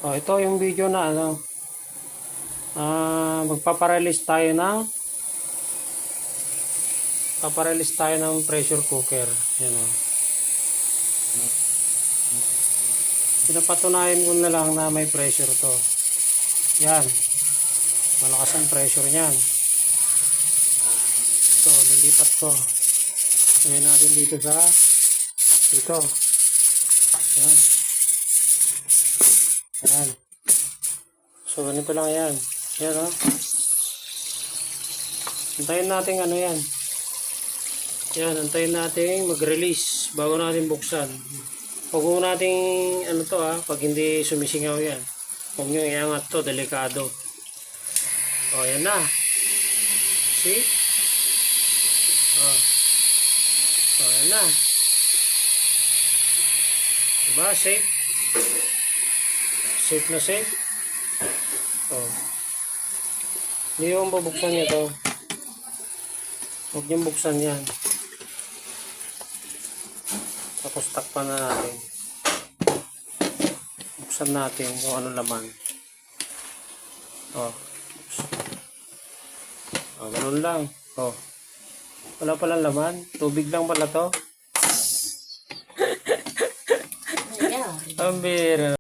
Oh, ito yung video na ano. Magpaparelease tayo ng pressure cooker. Yan oh. Pinapatunayan ko na lang na may pressure to. Yan. Malakas ang pressure niyan. So, lilipat ko. Ngayon natin dito. Yan. Yan. So, ganito lang yan. Yan o. Antayin natin ano yan. Yan, antayin natin mag-release bago natin buksan. Huwag mo natin ano to pag hindi sumisingaw yan. Huwag nyo iangat to, delikado. O, yan na. See? O, yan na. Diba? Safe? Safe na safe? O. Hindi yung babuksan nyo to. Huwag nyo buksan yan. Tapos takpan na natin. Buksan natin kung ano laman. O. O, ganun lang. O. Wala palang laman. Tubig lang pala to. Ang bira.